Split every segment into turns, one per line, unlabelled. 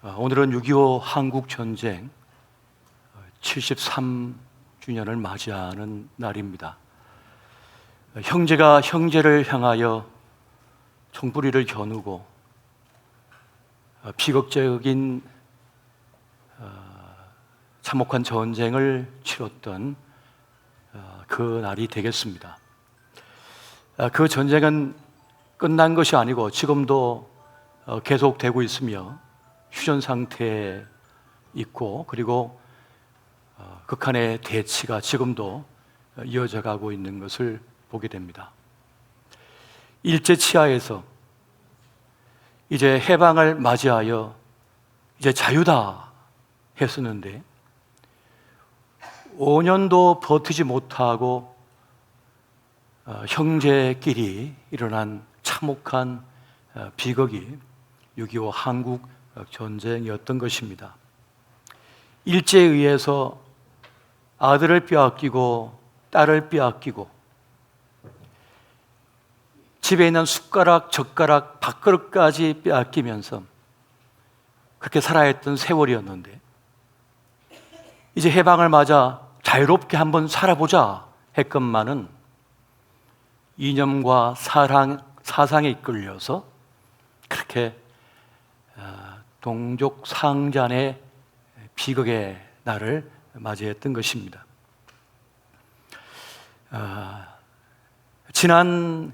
오늘은 6.25 한국전쟁 73주년을 맞이하는 날입니다. 형제가 형제를 향하여 총부리를 겨누고 비극적인 참혹한 전쟁을 치렀던 그 날이 되겠습니다. 그 전쟁은 끝난 것이 아니고 지금도 계속되고 있으며 휴전 상태에 있고, 그리고 극한의 대치가 지금도 이어져 가고 있는 것을 보게 됩니다. 일제치하에서 이제 해방을 맞이하여 이제 자유다 했었는데 5년도 버티지 못하고 형제끼리 일어난 참혹한 비극이 6.25 한국 전쟁이었던 것입니다. 일제에 의해서 아들을 빼앗기고 딸을 빼앗기고 집에 있는 숟가락, 젓가락, 밥그릇까지 빼앗기면서 그렇게 살아야 했던 세월이었는데 이제 해방을 맞아 자유롭게 한번 살아보자 했건만은 이념과 사상에 이끌려서 그렇게 동족 상잔의 비극의 날을 맞이했던 것입니다. 지난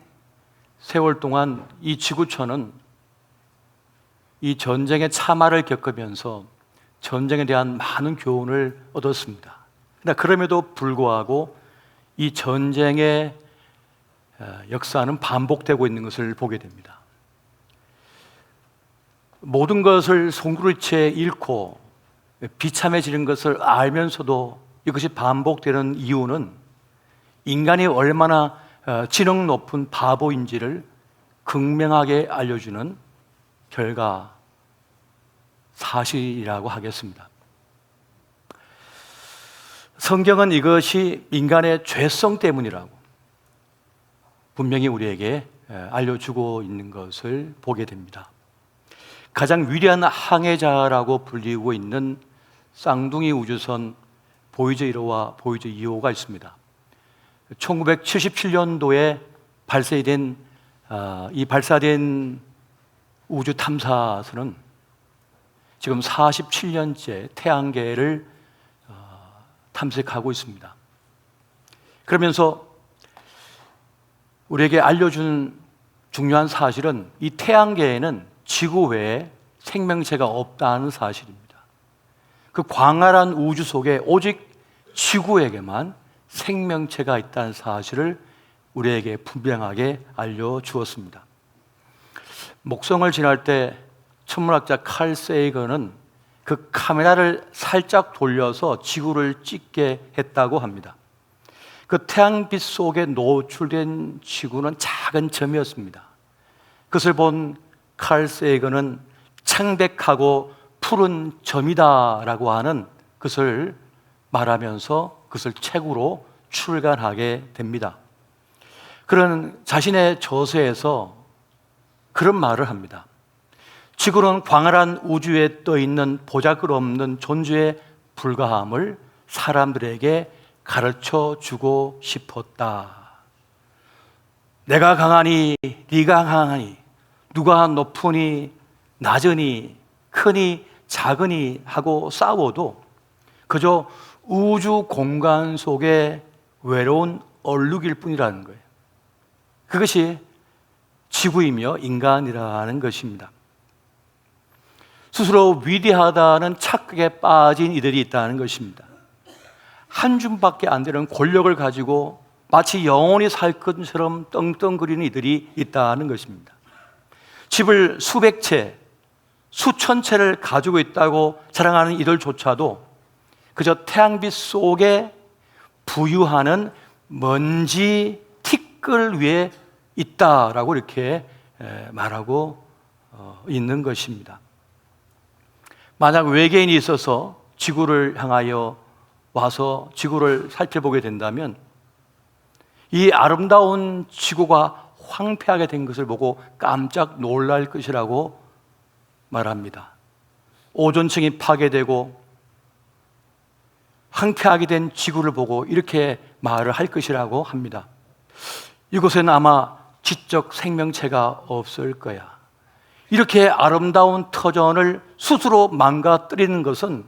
세월 동안 이 지구촌은 이 전쟁의 참화를 겪으면서 전쟁에 대한 많은 교훈을 얻었습니다. 그러나 그럼에도 불구하고 이 전쟁의 역사는 반복되고 있는 것을 보게 됩니다. 모든 것을 송두리째 잃고 비참해지는 것을 알면서도 이것이 반복되는 이유는 인간이 얼마나 지능 높은 바보인지를 극명하게 알려주는 결과 사실이라고 하겠습니다. 성경은 이것이 인간의 죄성 때문이라고 분명히 우리에게 알려주고 있는 것을 보게 됩니다. 가장 위대한 항해자라고 불리고 있는 쌍둥이 우주선 보이저 1호와 보이저 2호가 있습니다. 1977년도에 발사된 우주 탐사선은 지금 47년째 태양계를 탐색하고 있습니다. 그러면서 우리에게 알려준 중요한 사실은 이 태양계에는 지구 외에 생명체가 없다는 사실입니다. 그 광활한 우주 속에 오직 지구에게만 생명체가 있다는 사실을 우리에게 분명하게 알려주었습니다. 목성을 지날 때 천문학자 칼 세이건은 그 카메라를 살짝 돌려서 지구를 찍게 했다고 합니다. 그 태양빛 속에 노출된 지구는 작은 점이었습니다. 그것을 본 칼 세이건은 창백하고 푸른 점이다라고 하는 것을 말하면서 그것을 책으로 출간하게 됩니다. 그런 자신의 저서에서 그런 말을 합니다. 지구는 광활한 우주에 떠있는 보잘것없는 존재에 불과함을 사람들에게 가르쳐 주고 싶었다. 내가 강하니 네가 강하니 누가 높으니 낮으니 크니 작으니 하고 싸워도 그저 우주 공간 속의 외로운 얼룩일 뿐이라는 거예요. 그것이 지구이며 인간이라는 것입니다. 스스로 위대하다는 착각에 빠진 이들이 있다는 것입니다. 한 줌밖에 안 되는 권력을 가지고 마치 영원히 살 것처럼 떵떵거리는 이들이 있다는 것입니다. 집을 수백 채, 수천 채를 가지고 있다고 자랑하는 이들조차도 그저 태양빛 속에 부유하는 먼지 티끌 위에 있다라고 이렇게 말하고 있는 것입니다. 만약 외계인이 있어서 지구를 향하여 와서 지구를 살펴보게 된다면 이 아름다운 지구가 황폐하게 된 것을 보고 깜짝 놀랄 것이라고 말합니다. 오존층이 파괴되고 황폐하게 된 지구를 보고 이렇게 말을 할 것이라고 합니다. 이곳에는 아마 지적 생명체가 없을 거야. 이렇게 아름다운 터전을 스스로 망가뜨리는 것은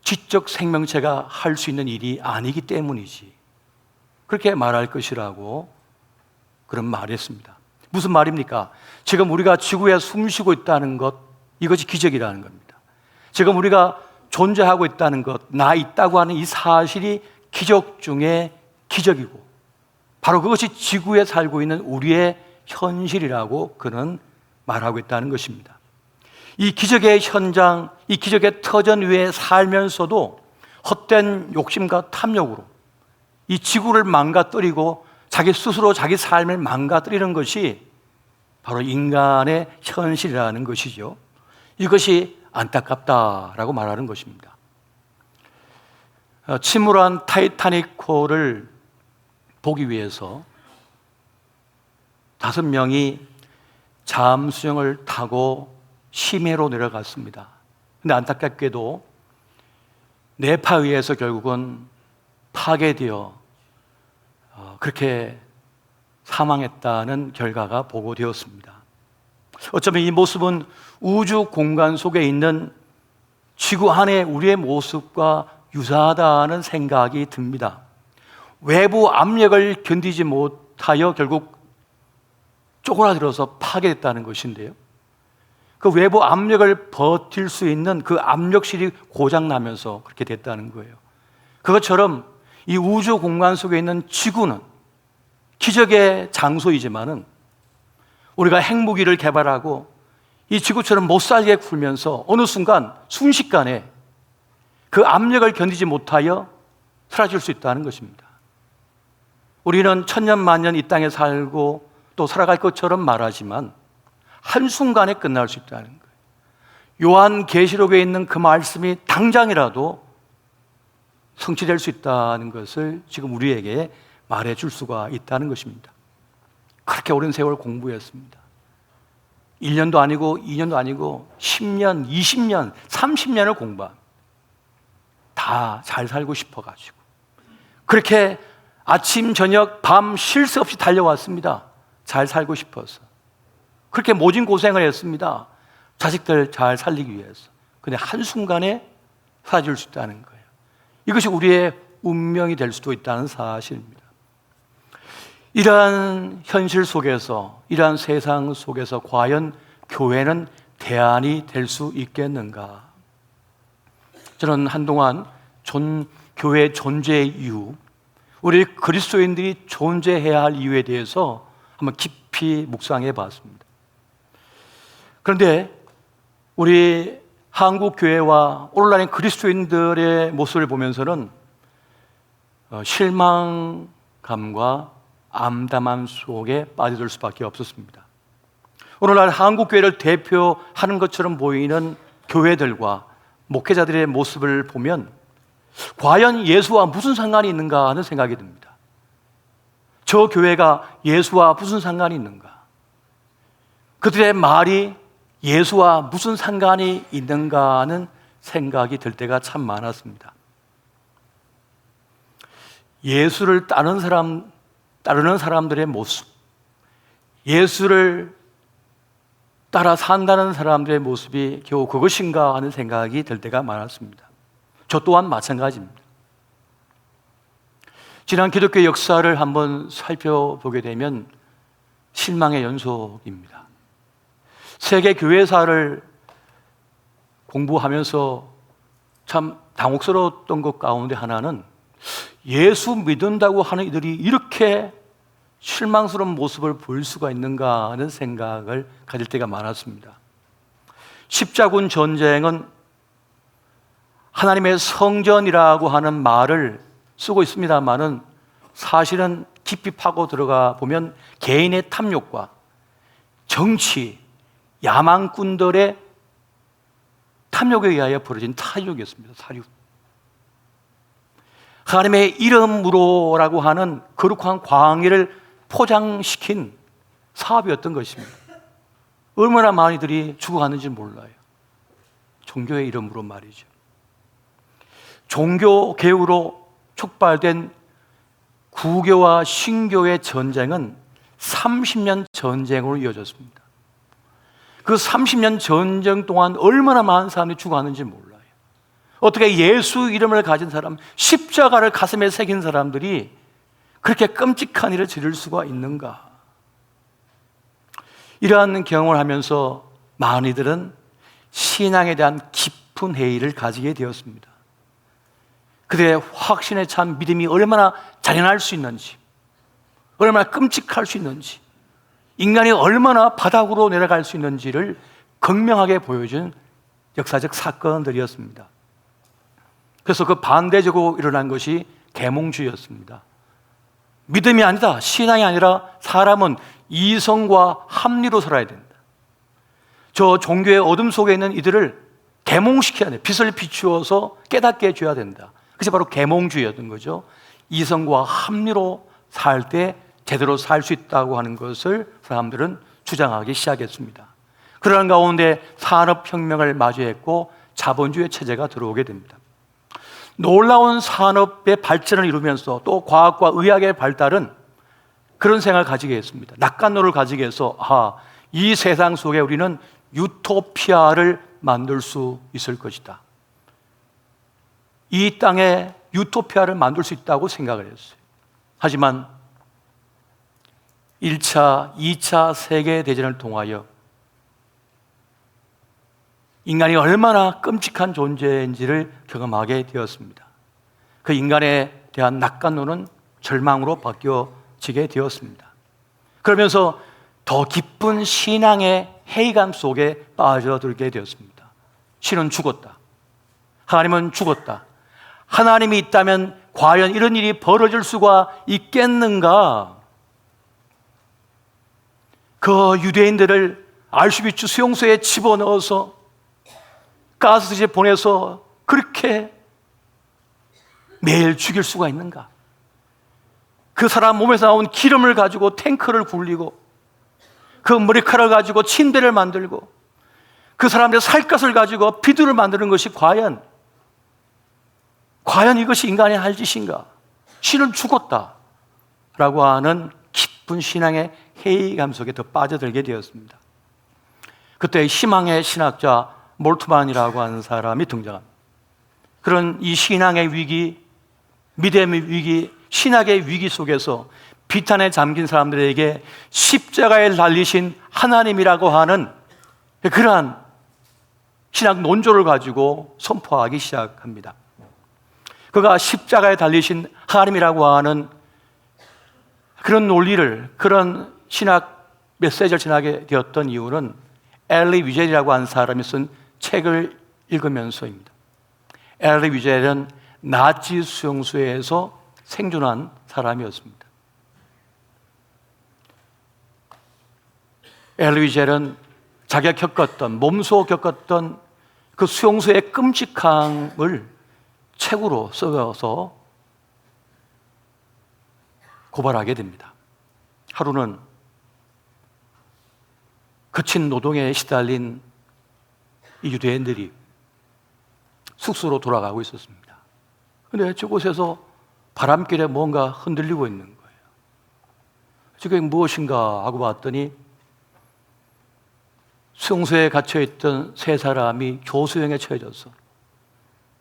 지적 생명체가 할 수 있는 일이 아니기 때문이지. 그렇게 말할 것이라고 그런 말을 했습니다. 무슨 말입니까? 지금 우리가 지구에 숨쉬고 있다는 것, 이것이 기적이라는 겁니다. 지금 우리가 존재하고 있다는 것, 나 있다고 하는 이 사실이 기적 중에 기적이고, 바로 그것이 지구에 살고 있는 우리의 현실이라고 그는 말하고 있다는 것입니다. 이 기적의 현장, 이 기적의 터전 위에 살면서도 헛된 욕심과 탐욕으로 이 지구를 망가뜨리고 자기 스스로 자기 삶을 망가뜨리는 것이 바로 인간의 현실이라는 것이죠. 이것이 안타깝다라고 말하는 것입니다. 침몰한 타이타닉호를 보기 위해서 5명이 잠수정을 타고 심해로 내려갔습니다. 근데 안타깝게도 뇌파에 의해서 결국은 파괴되어 그렇게 사망했다는 결과가 보고되었습니다. 어쩌면 이 모습은 우주 공간 속에 있는 지구 안에 우리의 모습과 유사하다는 생각이 듭니다. 외부 압력을 견디지 못하여 결국 쪼그라들어서 파괴됐다는 것인데요. 그 외부 압력을 버틸 수 있는 그 압력실이 고장나면서 그렇게 됐다는 거예요. 그것처럼 이 우주 공간 속에 있는 지구는 기적의 장소이지만은 우리가 핵무기를 개발하고 이 지구처럼 못살게 굴면서 어느 순간 순식간에 그 압력을 견디지 못하여 사라질 수 있다는 것입니다. 우리는 천년만년 이 땅에 살고 또 살아갈 것처럼 말하지만 한순간에 끝날 수 있다는 거예요. 요한계시록에 있는 그 말씀이 당장이라도 성취될 수 있다는 것을 지금 우리에게 말해줄 수가 있다는 것입니다. 그렇게 오랜 세월 공부했습니다. 1년도 아니고 2년도 아니고 10년, 20년, 30년을 공부합니다. 다 잘 살고 싶어가지고 그렇게 아침, 저녁, 밤 쉴 새 없이 달려왔습니다. 잘 살고 싶어서 그렇게 모진 고생을 했습니다. 자식들 잘 살리기 위해서. 근데 한순간에 사라질 수 있다는 거예요. 이것이 우리의 운명이 될 수도 있다는 사실입니다. 이러한 현실 속에서, 이러한 세상 속에서 과연 교회는 대안이 될 수 있겠는가? 저는 한동안 교회의 존재의 이유, 우리 그리스도인들이 존재해야 할 이유에 대해서 한번 깊이 묵상해 봤습니다. 그런데 우리 한국 교회와 오늘날의 그리스도인들의 모습을 보면서는 실망감과 암담함 속에 빠져들 수밖에 없었습니다. 오늘날 한국 교회를 대표하는 것처럼 보이는 교회들과 목회자들의 모습을 보면 과연 예수와 무슨 상관이 있는가 하는 생각이 듭니다. 저 교회가 예수와 무슨 상관이 있는가? 그들의 말이 예수와 무슨 상관이 있는가 하는 생각이 들 때가 참 많았습니다. 예수를 따르는 사람들의 모습, 예수를 따라 산다는 사람들의 모습이 겨우 그것인가 하는 생각이 들 때가 많았습니다. 저 또한 마찬가지입니다. 지난 기독교 역사를 한번 살펴보게 되면 실망의 연속입니다. 세계 교회사를 공부하면서 참 당혹스러웠던 것 가운데 하나는 예수 믿는다고 하는 이들이 이렇게 실망스러운 모습을 보일 수가 있는가 하는 생각을 가질 때가 많았습니다. 십자군 전쟁은 하나님의 성전이라고 하는 말을 쓰고 있습니다만은 사실은 깊이 파고 들어가 보면 개인의 탐욕과 정치, 야망꾼들의 탐욕에 의하여 벌어진 사륙이었습니다. 사륙. 하나님의 이름으로라고 하는 거룩한 광야를 포장시킨 사업이었던 것입니다. 얼마나 많은 이들이 죽어갔는지 몰라요. 종교의 이름으로 말이죠. 종교 개혁으로 촉발된 구교와 신교의 전쟁은 30년 전쟁으로 이어졌습니다. 그 30년 전쟁 동안 얼마나 많은 사람들이 죽어갔는지 몰라요. 어떻게 예수 이름을 가진 사람, 십자가를 가슴에 새긴 사람들이 그렇게 끔찍한 일을 저질 수가 있는가? 이러한 경험을 하면서 많은 이들은 신앙에 대한 깊은 회의를 가지게 되었습니다. 그들의 확신에 찬 믿음이 얼마나 잔인할 수 있는지, 얼마나 끔찍할 수 있는지, 인간이 얼마나 바닥으로 내려갈 수 있는지를 극명하게 보여준 역사적 사건들이었습니다. 그래서 그 반대적으로 일어난 것이 계몽주의였습니다. 믿음이 아니다, 신앙이 아니라 사람은 이성과 합리로 살아야 된다. 저 종교의 어둠 속에 있는 이들을 계몽시켜야 돼. 빛을 비추어서 깨닫게 해줘야 된다. 그것이 바로 계몽주의였던 거죠. 이성과 합리로 살 때 제대로 살 수 있다고 하는 것을 사람들은 주장하기 시작했습니다. 그러는 가운데 산업혁명을 마주했고 자본주의 체제가 들어오게 됩니다. 놀라운 산업의 발전을 이루면서 또 과학과 의학의 발달은 그런 생각을 가지게 했습니다. 낙관론을 가지게 해서 이 세상 속에 우리는 유토피아를 만들 수 있을 것이다. 이 땅에 유토피아를 만들 수 있다고 생각을 했어요. 하지만 1차, 2차 세계대전을 통하여 인간이 얼마나 끔찍한 존재인지를 경험하게 되었습니다. 그 인간에 대한 낙관론은 절망으로 바뀌어지게 되었습니다. 그러면서 더 깊은 신앙의 회의감 속에 빠져들게 되었습니다. 신은 죽었다. 하나님은 죽었다. 하나님이 있다면 과연 이런 일이 벌어질 수가 있겠는가? 그 유대인들을 아우슈비츠 수용소에 집어넣어서 가스실에 보내서 그렇게 매일 죽일 수가 있는가? 그 사람 몸에서 나온 기름을 가지고 탱크를 굴리고 그 머리카락을 가지고 침대를 만들고 그 사람들의 살갗을 가지고 비두를 만드는 것이 과연 이것이 인간의 할 짓인가? 신은 죽었다라고 하는 깊은 신앙의 회의감 속에 더 빠져들게 되었습니다. 그때 희망의 신학자 몰트만이라고 하는 사람이 등장합니다. 그런 이 신앙의 위기, 믿음의 위기, 신학의 위기 속에서 비탄에 잠긴 사람들에게 십자가에 달리신 하나님이라고 하는 그러한 신학 논조를 가지고 선포하기 시작합니다. 그가 십자가에 달리신 하나님이라고 하는 그런 논리를, 그런 신학 메시지를 전하게 되었던 이유는 엘리 위젤이라고 하는 사람이 쓴 책을 읽으면서입니다. 엘리 위젤은 나치 수용소에서 생존한 사람이었습니다. 엘리 위젤은 자기가 겪었던, 몸소 겪었던 그 수용소의 끔찍함을 책으로 써서 고발하게 됩니다. 하루는 거친 노동에 시달린 이 유대인들이 숙소로 돌아가고 있었습니다. 그런데 저곳에서 바람길에 뭔가 흔들리고 있는 거예요. 저게 무엇인가 하고 봤더니 수용소에 갇혀있던 세 사람이 교수형에 처해져서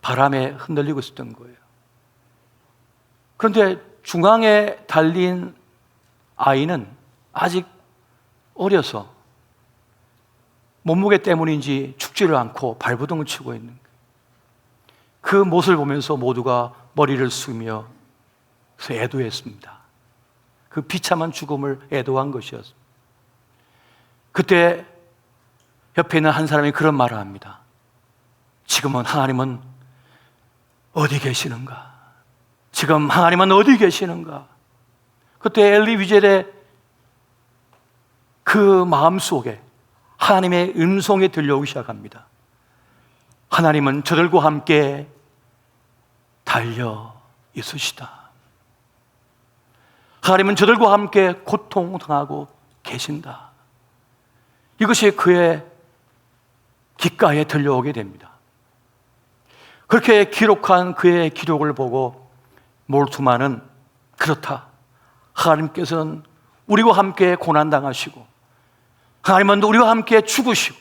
바람에 흔들리고 있었던 거예요. 그런데 중앙에 달린 아이는 아직 어려서 몸무게 때문인지 죽지를 않고 발버둥을 치고 있는 거예요. 그 모습을 보면서 모두가 머리를 숙이며 애도했습니다. 그 비참한 죽음을 애도한 것이었습니다. 그때 옆에 있는 한 사람이 그런 말을 합니다. 지금은 하나님은 어디 계시는가? 지금 하나님은 어디 계시는가? 그때 엘리 위젤의 그 마음속에 하나님의 음성이 들려오기 시작합니다. 하나님은 저들과 함께 달려 있으시다. 하나님은 저들과 함께 고통당하고 계신다. 이것이 그의 귓가에 들려오게 됩니다. 그렇게 기록한 그의 기록을 보고 몰투만은 그렇다. 하나님께서는 우리와 함께 고난당하시고 하나님은 우리와 함께 죽으시고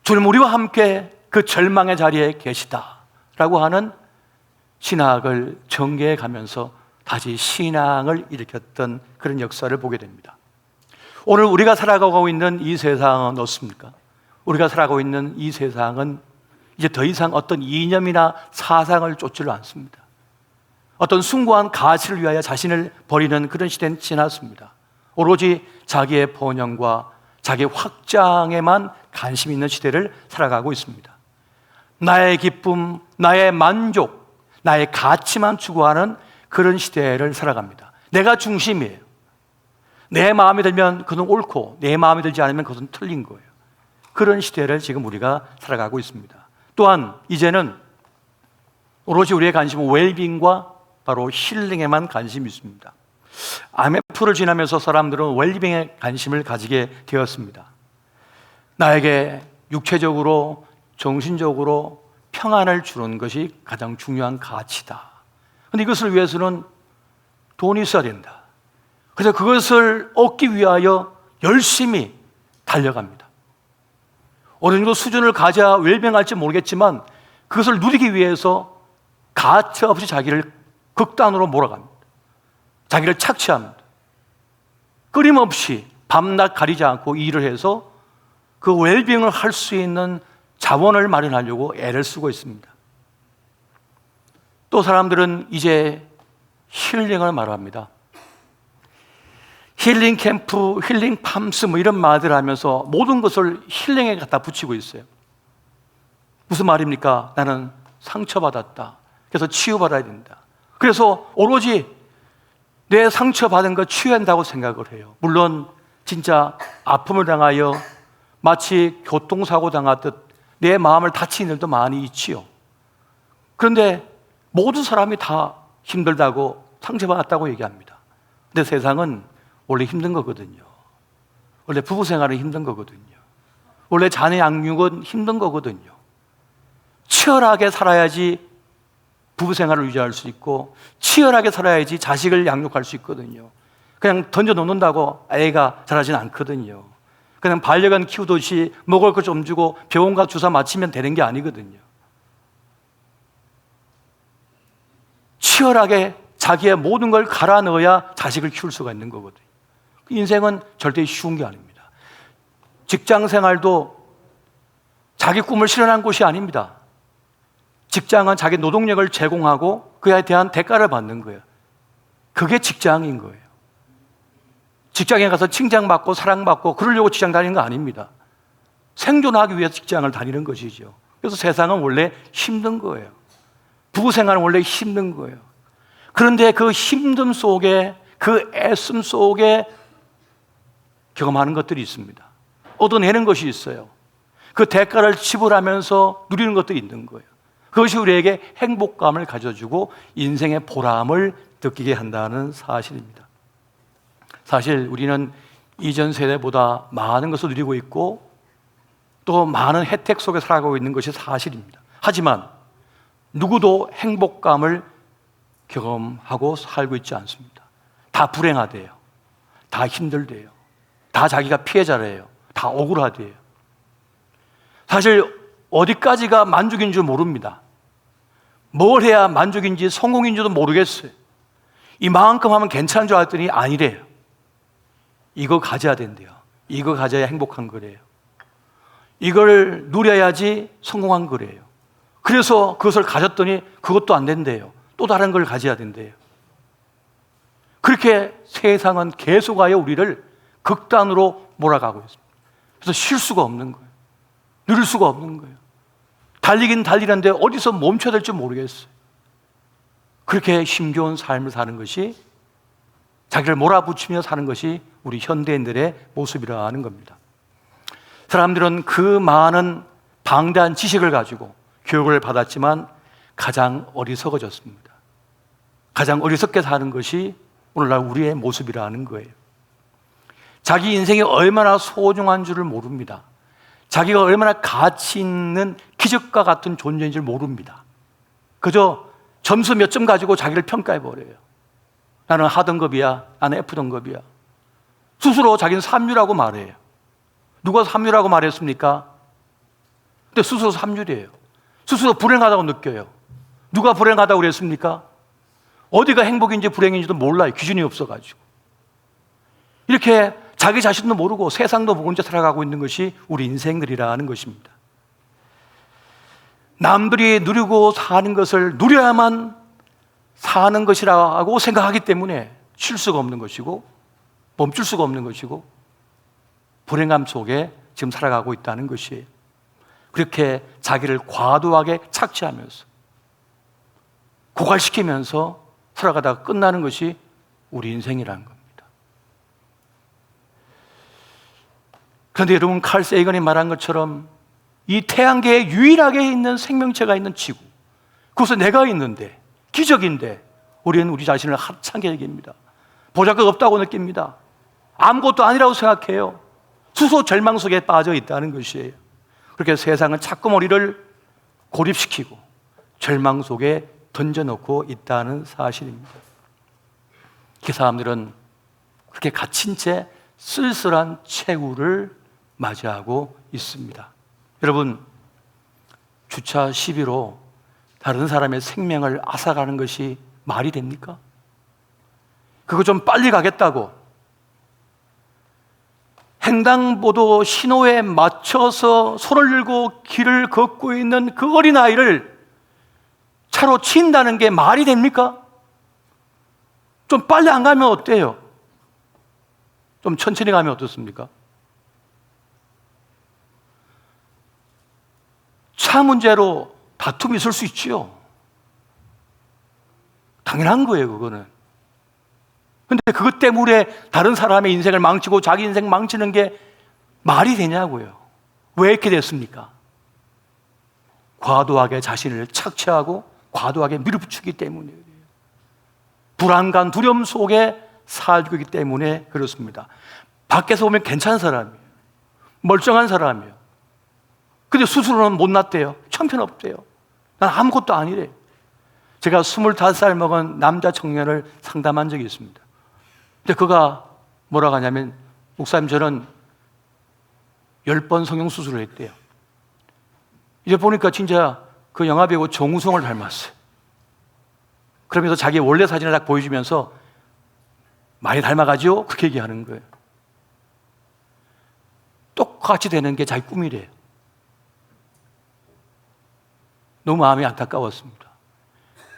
주님 우리와 함께 그 절망의 자리에 계시다라고 하는 신학을 전개해 가면서 다시 신앙을 일으켰던 그런 역사를 보게 됩니다. 오늘 우리가 살아가고 있는 이 세상은 어떻습니까? 우리가 살아가고 있는 이 세상은 이제 더 이상 어떤 이념이나 사상을 쫓지를 않습니다. 어떤 숭고한 가치를 위하여 자신을 버리는 그런 시대는 지났습니다. 오로지 자기의 번영과 자기의 확장에만 관심 있는 시대를 살아가고 있습니다. 나의 기쁨, 나의 만족, 나의 가치만 추구하는 그런 시대를 살아갑니다. 내가 중심이에요. 내 마음에 들면 그것은 옳고 내 마음에 들지 않으면 그것은 틀린 거예요. 그런 시대를 지금 우리가 살아가고 있습니다. 또한 이제는 오로지 우리의 관심은 웰빙과 바로 힐링에만 관심이 있습니다. IMF를 지나면서 사람들은 웰빙에 관심을 가지게 되었습니다. 나에게 육체적으로, 정신적으로 평안을 주는 것이 가장 중요한 가치다. 그런데 이것을 위해서는 돈이 있어야 된다. 그래서 그것을 얻기 위하여 열심히 달려갑니다. 어느 정도 수준을 가져야 웰빙할지 모르겠지만 그것을 누리기 위해서 가차 없이 자기를 극단으로 몰아갑니다. 자기를 착취합니다. 끊임없이 밤낮 가리지 않고 일을 해서 그 웰빙을 할 수 있는 자원을 마련하려고 애를 쓰고 있습니다. 또 사람들은 이제 힐링을 말합니다. 힐링 캠프, 힐링 팜스 뭐 이런 말들 하면서 모든 것을 힐링에 갖다 붙이고 있어요. 무슨 말입니까? 나는 상처받았다. 그래서 치유받아야 된다. 그래서 오로지 내 상처받은 거 치유한다고 생각을 해요. 물론 진짜 아픔을 당하여 마치 교통사고 당하듯 내 마음을 다친 일도 많이 있지요. 그런데 모든 사람이 다 힘들다고 상처받았다고 얘기합니다. 근데 세상은 원래 힘든 거거든요. 원래 부부 생활은 힘든 거거든요. 원래 자녀 양육은 힘든 거거든요. 치열하게 살아야지 부부 생활을 유지할 수 있고 치열하게 살아야지 자식을 양육할 수 있거든요. 그냥 던져놓는다고 애가 자라진 않거든요. 그냥 반려견 키우듯이 먹을 것 좀 주고 병원 가 주사 맞히면 되는 게 아니거든요. 치열하게 자기의 모든 걸 갈아 넣어야 자식을 키울 수가 있는 거거든요. 인생은 절대 쉬운 게 아닙니다. 직장 생활도 자기 꿈을 실현한 곳이 아닙니다. 직장은 자기 노동력을 제공하고 그에 대한 대가를 받는 거예요. 그게 직장인 거예요. 직장에 가서 칭찬받고 사랑받고 그러려고 직장 다니는 거 아닙니다. 생존하기 위해서 직장을 다니는 것이죠. 그래서 세상은 원래 힘든 거예요. 부부 생활은 원래 힘든 거예요. 그런데 그 힘듦 속에, 그 애씀 속에 경험하는 것들이 있습니다. 얻어내는 것이 있어요. 그 대가를 지불하면서 누리는 것도 있는 거예요. 그것이 우리에게 행복감을 가져주고 인생의 보람을 느끼게 한다는 사실입니다. 사실 우리는 이전 세대보다 많은 것을 누리고 있고 또 많은 혜택 속에 살아가고 있는 것이 사실입니다. 하지만 누구도 행복감을 경험하고 살고 있지 않습니다. 다 불행하대요. 다 힘들대요. 다 자기가 피해자래요. 다 억울하대요. 사실 어디까지가 만족인 줄 모릅니다. 뭘 해야 만족인지 성공인지도 모르겠어요. 이만큼 하면 괜찮은 줄 알았더니 아니래요. 이거 가져야 된대요. 이거 가져야 행복한 거래요. 이걸 누려야지 성공한 거래요. 그래서 그것을 가졌더니 그것도 안 된대요. 또 다른 걸 가져야 된대요. 그렇게 세상은 계속하여 우리를 극단으로 몰아가고 있습니다. 그래서 쉴 수가 없는 거예요. 누릴 수가 없는 거예요. 달리긴 달리는데 어디서 멈춰야 될지 모르겠어요. 그렇게 힘겨운 삶을 사는 것이, 자기를 몰아붙이며 사는 것이 우리 현대인들의 모습이라는 겁니다. 사람들은 그 많은 방대한 지식을 가지고 교육을 받았지만 가장 어리석어졌습니다. 가장 어리석게 사는 것이 오늘날 우리의 모습이라는 거예요. 자기 인생이 얼마나 소중한 줄을 모릅니다. 자기가 얼마나 가치 있는 기적과 같은 존재인 줄 모릅니다. 그저 점수 몇 점 가지고 자기를 평가해버려요. 나는 하등급이야, 나는 F등급이야. 스스로 자기는 삼류라고 말해요. 누가 삼류라고 말했습니까? 근데 스스로 삼류래요. 스스로 불행하다고 느껴요. 누가 불행하다고 그랬습니까? 어디가 행복인지 불행인지도 몰라요. 기준이 없어가지고. 이렇게 자기 자신도 모르고 세상도 모른 채 살아가고 있는 것이 우리 인생들이라는 것입니다. 남들이 누리고 사는 것을 누려야만 사는 것이라고 생각하기 때문에 쉴 수가 없는 것이고 멈출 수가 없는 것이고 불행함 속에 지금 살아가고 있다는 것이에요. 그렇게 자기를 과도하게 착취하면서 고갈시키면서 살아가다가 끝나는 것이 우리 인생이라는 겁니다. 그런데 여러분, 칼 세이건이 말한 것처럼 이 태양계에 유일하게 있는 생명체가 있는 지구, 그곳에 내가 있는데, 기적인데 우리는 우리 자신을 하찮게 여깁니다. 보잘것 없다고 느낍니다. 아무것도 아니라고 생각해요. 스스로 절망 속에 빠져 있다는 것이에요. 그렇게 세상은 자꾸 우리를 고립시키고 절망 속에 던져놓고 있다는 사실입니다. 그 사람들은 그렇게 갇힌 채 쓸쓸한 최후를 맞이하고 있습니다. 여러분, 주차 시비로 다른 사람의 생명을 앗아가는 것이 말이 됩니까? 그거 좀 빨리 가겠다고 횡단보도 신호에 맞춰서 손을 들고 길을 걷고 있는 그 어린아이를 차로 친다는 게 말이 됩니까? 좀 빨리 안 가면 어때요? 좀 천천히 가면 어떻습니까? 차 문제로 다툼이 있을 수 있지요. 당연한 거예요, 그거는. 근데 그것 때문에 다른 사람의 인생을 망치고 자기 인생 망치는 게 말이 되냐고요. 왜 이렇게 됐습니까? 과도하게 자신을 착취하고 과도하게 밀어붙이기 때문에 그래요. 불안감, 두려움 속에 살고 있기 때문에 그렇습니다. 밖에서 보면 괜찮은 사람이에요. 멀쩡한 사람이에요. 근데 스스로는 못났대요. 형편없대요. 난 아무것도 아니래요. 제가 25살 먹은 남자 청년을 상담한 적이 있습니다. 근데 그가 뭐라고 하냐면, 목사님, 저는 10번 성형수술을 했대요. 이제 보니까 진짜 그 영화배우 정우성을 닮았어요. 그러면서 자기 원래 사진을 딱 보여주면서 많이 닮아가죠? 그렇게 얘기하는 거예요. 똑같이 되는 게 자기 꿈이래요. 너무 마음이 안타까웠습니다.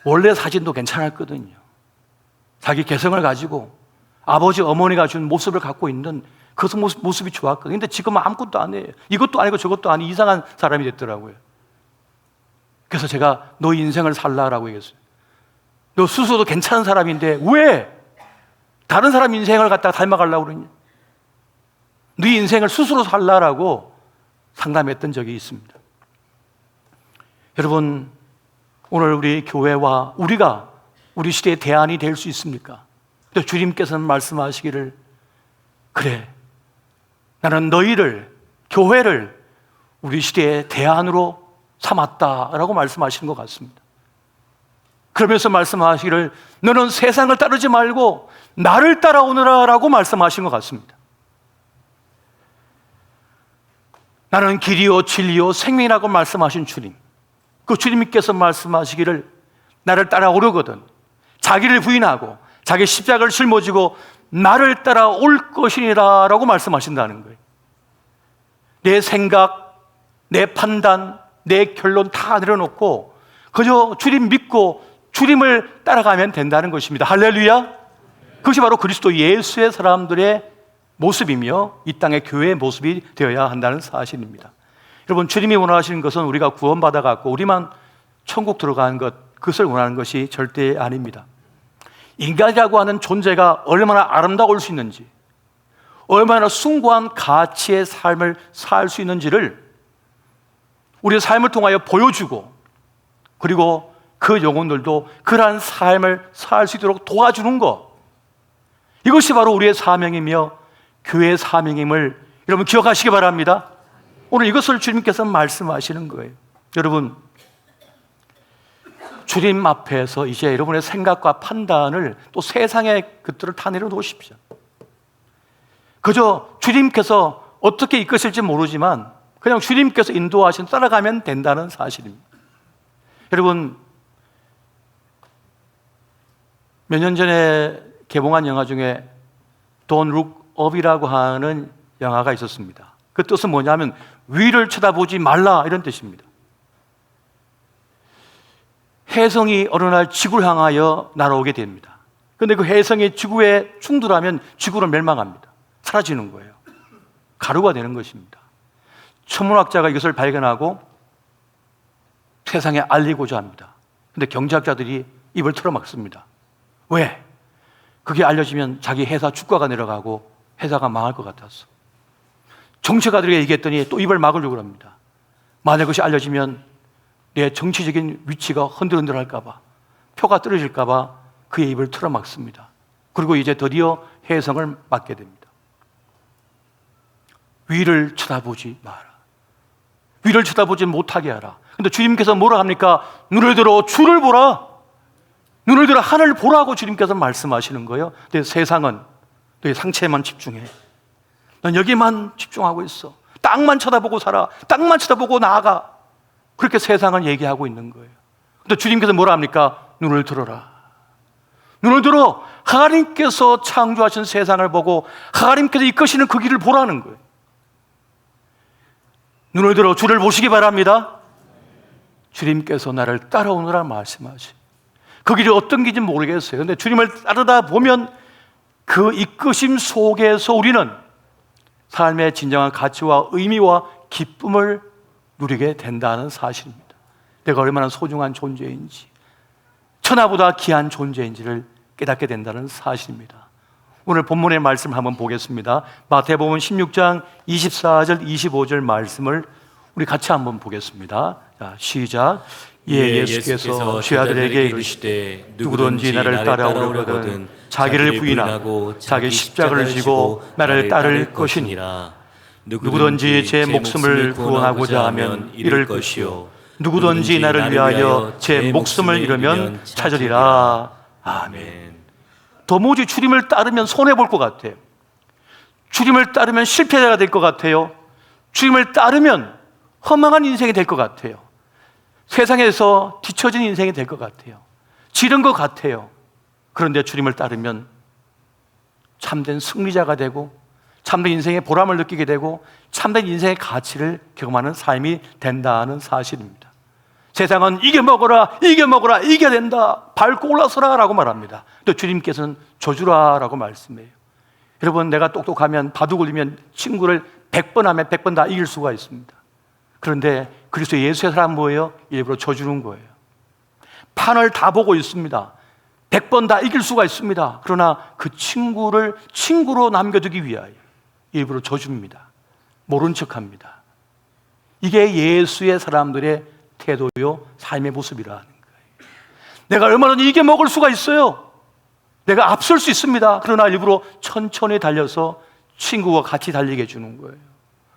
원래 사진도 괜찮았거든요. 자기 개성을 가지고 아버지, 어머니가 준 모습을 갖고 있는 그 모습이 좋았거든요. 근데 지금은 아무것도 안 해요. 이것도 아니고 저것도 아니고 이상한 사람이 됐더라고요. 그래서 제가 너 인생을 살라라고 얘기했어요. 너 스스로도 괜찮은 사람인데 왜 다른 사람 인생을 갖다가 닮아가려고 그러냐? 네 인생을 스스로 살라라고 상담했던 적이 있습니다. 여러분, 오늘 우리 교회와 우리가 우리 시대의 대안이 될 수 있습니까? 근데 주님께서는 말씀하시기를, 그래, 나는 너희를, 교회를 우리 시대의 대안으로 삼았다라고 말씀하시는 것 같습니다. 그러면서 말씀하시기를, 너는 세상을 따르지 말고 나를 따라오너라라고 말씀하신 것 같습니다. 나는 길이요 진리요 생명이라고 말씀하신 주님, 그 주님께서 말씀하시기를, 나를 따라오려거든 자기를 부인하고 자기 십자가를 짊어지고 나를 따라올 것이니라 라고 말씀하신다는 거예요. 내 생각, 내 판단, 내 결론 다 내려놓고 그저 주님 믿고 주님을 따라가면 된다는 것입니다. 할렐루야. 그것이 바로 그리스도 예수의 사람들의 모습이며 이 땅의 교회의 모습이 되어야 한다는 사실입니다. 여러분, 주님이 원하시는 것은 우리가 구원받아갖고 우리만 천국 들어가는 것, 그것을 원하는 것이 절대 아닙니다. 인간이라고 하는 존재가 얼마나 아름다울 수 있는지, 얼마나 숭고한 가치의 삶을 살 수 있는지를 우리의 삶을 통하여 보여주고, 그리고 그 영혼들도 그러한 삶을 살 수 있도록 도와주는 것, 이것이 바로 우리의 사명이며 교회의 사명임을 여러분 기억하시기 바랍니다. 오늘 이것을 주님께서 말씀하시는 거예요. 여러분, 주님 앞에서 이제 여러분의 생각과 판단을 또 세상의 것들을 다 내려놓으십시오. 그저 주님께서 어떻게 이끄실지 모르지만 그냥 주님께서 인도하신 따라가면 된다는 사실입니다. 여러분, 몇 년 전에 개봉한 영화 중에 Don't Look Up이라고 하는 영화가 있었습니다. 그 뜻은 뭐냐면 위를 쳐다보지 말라, 이런 뜻입니다. 혜성이 어느 날 지구를 향하여 날아오게 됩니다. 그런데 그 혜성이 지구에 충돌하면 지구는 멸망합니다. 사라지는 거예요. 가루가 되는 것입니다. 천문학자가 이것을 발견하고 세상에 알리고자 합니다. 그런데 경제학자들이 입을 틀어막습니다. 왜? 그게 알려지면 자기 회사 주가가 내려가고 회사가 망할 것 같아서. 정치가들에게 얘기했더니 또 입을 막으려고 합니다. 만약 그것이 알려지면 내 정치적인 위치가 흔들흔들할까 봐, 표가 떨어질까 봐 그의 입을 틀어막습니다. 그리고 이제 드디어 혜성을 맞게 됩니다. 위를 쳐다보지 마라. 위를 쳐다보지 못하게 하라. 근데 주님께서 뭐라 합니까? 눈을 들어 주를 보라. 눈을 들어 하늘을 보라고 주님께서 말씀하시는 거예요. 근데 세상은 너의 상체에만 집중해. 넌 여기만 집중하고 있어. 땅만 쳐다보고 살아. 땅만 쳐다보고 나아가. 그렇게 세상은 얘기하고 있는 거예요. 근데 주님께서 뭐라 합니까? 눈을 들어라. 눈을 들어 하나님께서 창조하신 세상을 보고 하나님께서 이끄시는 그 길을 보라는 거예요. 눈을 들어 주를 보시기 바랍니다. 주님께서 나를 따라오느라 말씀하시. 그 길이 어떤 길인지 모르겠어요. 근데 주님을 따르다 보면 그 이끄심 속에서 우리는 삶의 진정한 가치와 의미와 기쁨을 누리게 된다는 사실입니다. 내가 얼마나 소중한 존재인지, 천하보다 귀한 존재인지를 깨닫게 된다는 사실입니다. 오늘 본문의 말씀을 한번 보겠습니다. 마태복음 16장 24절 25절 말씀을 우리 같이 한번 보겠습니다. 자, 시작. 예수께서 죄아들에게 이르시되 누구든지 나를 따라오려거든 자기를 부인하고 자기 십자가를 지고 나를 따를 것이니라. 누구든지 제 목숨을 구원하고자 하면 잃을 것이요 누구든지 나를 위하여 제 목숨을 잃으면 찾으리라. 아멘. 도무지 주님을 따르면 손해볼 것 같아요. 주님을 따르면 실패자가 될 것 같아요. 주님을 따르면 허망한 인생이 될 것 같아요. 세상에서 뒤처진 인생이 될 것 같아요. 지른 것 같아요. 그런데 주님을 따르면 참된 승리자가 되고 참된 인생의 보람을 느끼게 되고 참된 인생의 가치를 경험하는 삶이 된다는 사실입니다. 세상은 이게 먹어라, 이게 먹어라, 이게 된다, 밟고 올라서라 라고 말합니다. 또 주님께서는 저주라 라고 말씀해요. 여러분, 내가 똑똑하면 바둑 올리면 친구를 100번 하면 100번 다 이길 수가 있습니다. 그런데 그리스도 예수의 사람은 뭐예요? 일부러 져주는 거예요. 판을 다 보고 있습니다. 100번 다 이길 수가 있습니다. 그러나 그 친구를 친구로 남겨두기 위하여 일부러 져줍니다. 모른 척합니다. 이게 예수의 사람들의 태도요, 삶의 모습이라는 거예요. 내가 얼마든지 이겨 먹을 수가 있어요. 내가 앞설 수 있습니다. 그러나 일부러 천천히 달려서 친구와 같이 달리게 해주는 거예요.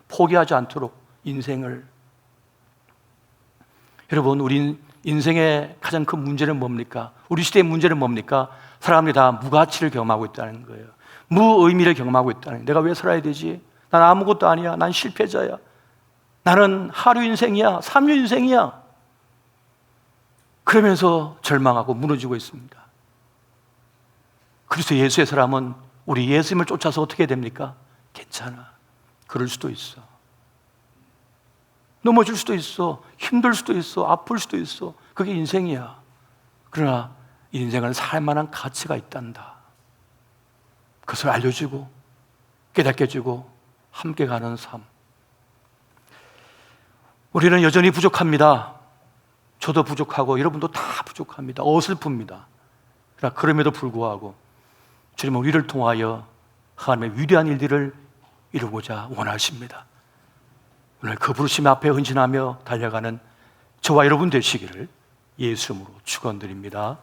포기하지 않도록 인생을. 여러분, 우리 인생의 가장 큰 문제는 뭡니까? 우리 시대의 문제는 뭡니까? 사람들이 다 무가치를 경험하고 있다는 거예요. 무의미를 경험하고 있다는 거예요. 내가 왜 살아야 되지? 난 아무것도 아니야. 난 실패자야. 나는 하루 인생이야. 3일 인생이야. 그러면서 절망하고 무너지고 있습니다. 그래서 예수의 사람은 우리 예수님을 쫓아서 어떻게 됩니까? 괜찮아. 그럴 수도 있어. 넘어질 수도 있어. 힘들 수도 있어. 아플 수도 있어. 그게 인생이야. 그러나 인생은 살만한 가치가 있단다. 그것을 알려주고 깨닫게 해주고 함께 가는 삶. 우리는 여전히 부족합니다. 저도 부족하고 여러분도 다 부족합니다. 어설픕니다. 그러나 그럼에도 불구하고 주님은 우리를 통하여 하나님의 위대한 일들을 이루고자 원하십니다. 오늘 그 부르심 앞에 헌신하며 달려가는 저와 여러분 되시기를 예수 이름으로 축원드립니다.